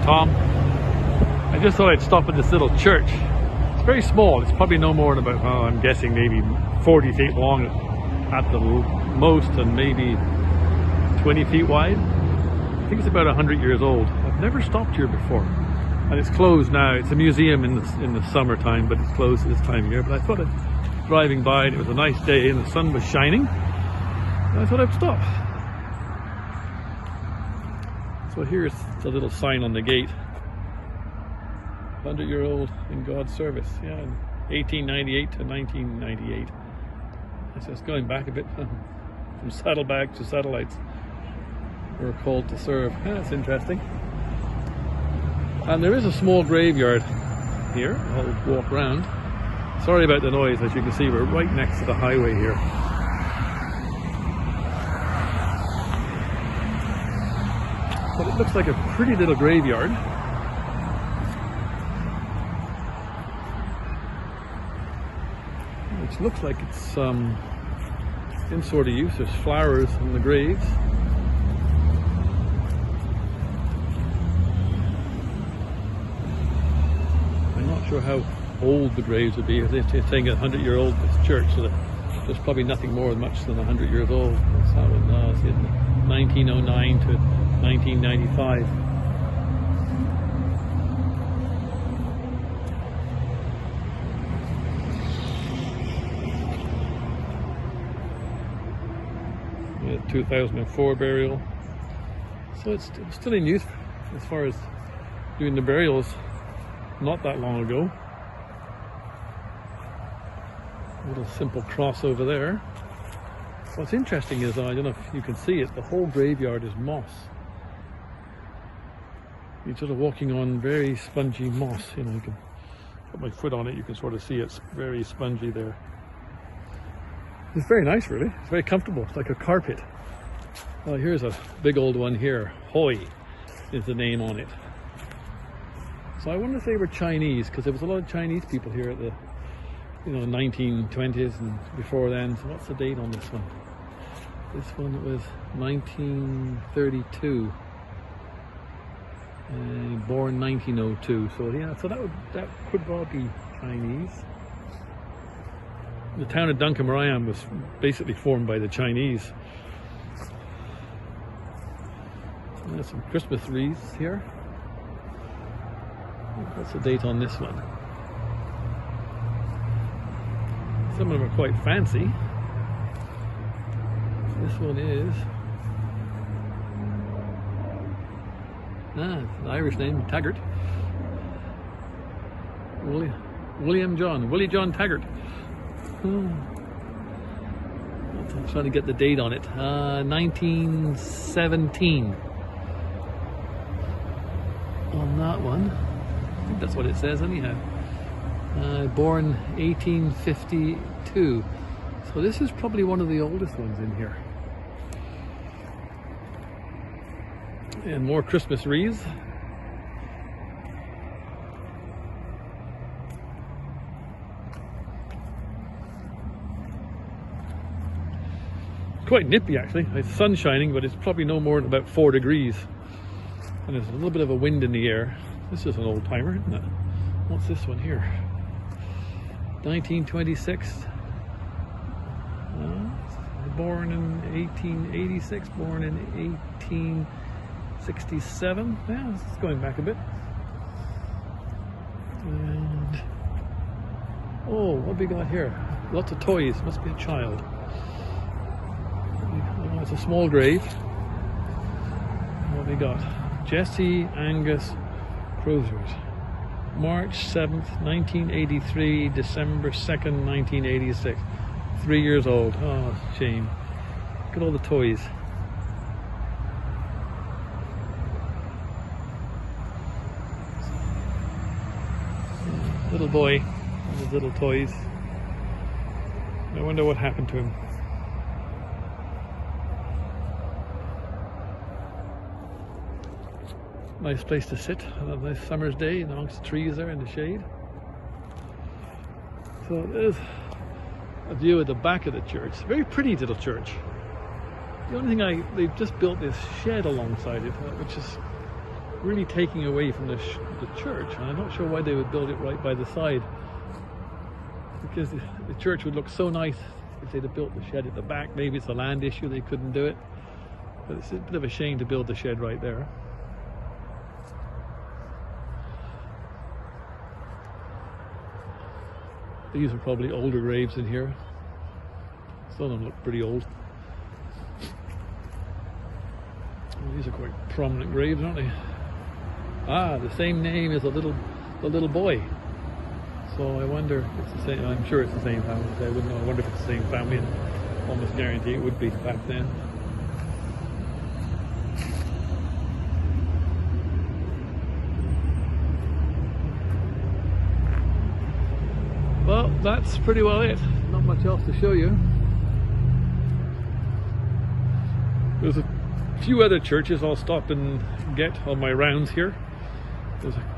Tom. I just thought I'd stop at this little church. It's very small. It's probably no more than about, oh, I'm guessing maybe 40 feet long at the most, and maybe 20 feet wide. I think it's about 100 years old. I've never stopped here before, and it's closed now. It's a museum in the summertime, but it's closed this time of year. But I thought driving by, and it was a nice day, and the sun was shining, and I thought I'd stop. So here's the little sign on the gate. 100-year-old in God's service. Yeah, 1898 to 1998. It's just going back a bit from saddlebags to satellites. We're called to serve. Yeah, that's interesting. And there is a small graveyard here. I'll walk around. Sorry about the noise. As you can see, we're right next to the highway here. But it looks like a pretty little graveyard. Which looks like it's in sort of use. There's flowers in the graves. I'm not sure how old the graves would be. They're saying 100-year-old this church, so there's probably nothing more than much than 100 years old. That's how it was in 1909 to 1995. Yeah, 2004 burial. So it's still in use as far as doing the burials not that long ago. A little simple cross over there. What's interesting is, I don't know if you can see it, the whole graveyard is moss. You're sort of walking on very spongy moss. You know, you can put my foot on it, you can sort of see it's very spongy there. It's very nice, really. It's very comfortable. It's like a carpet. Oh, here's a big old one here. Hoi is the name on it. So I wonder if they were Chinese, because there was a lot of Chinese people here at the 1920s and before then. So what's the date on this one? This one was 1932. Born 1902. So yeah, so that could well be Chinese. The town of Duncan, where I am, was basically formed by the Chinese. There's some Christmas wreaths here. What's the date on this one? Some of them are quite fancy. This one is it's an Irish name, Taggart. Willie John Taggart. I'm trying to get the date on it. 1917. On that one, I think that's what it says anyhow. Born 1852. So this is probably one of the oldest ones in here. And more Christmas wreaths. It's quite nippy actually. The sun's shining, but it's probably no more than about 4 degrees. And there's a little bit of a wind in the air. This is an old timer, isn't it? What's this one here? 1926. Born in 1886, born in 1867. Yeah, it's going back a bit. And oh, what have we got here? Lots of toys. Must be a child. Oh, it's a small grave. What have we got? Jesse Angus Crowthers. March 7th, 1983, December 2nd, 1986. 3 years old. Oh, shame. Look at all the toys. Little boy and his little toys. I wonder what happened to him. Nice place to sit on a nice summer's day amongst the trees there in the shade. So there's a view of the back of the church. Very pretty little church. The only thing they've just built this shed alongside it, which is really taking away from the church, and I'm not sure why they would build it right by the side, because the church would look so nice if they'd have built the shed at the back. Maybe it's a land issue, they couldn't do it, but it's a bit of a shame to build the shed right there. These are probably older graves in here. Some of them look pretty old. Well, these are quite prominent graves, aren't they? Ah, the same name as the little boy. So I wonder if it's the same. I'm sure it's the same family. I wouldn't know. I wonder if it's the same family, and almost guarantee it would be back then. Well, that's pretty well it. Not much else to show you. There's a few other churches I'll stop and get on my rounds here. There's a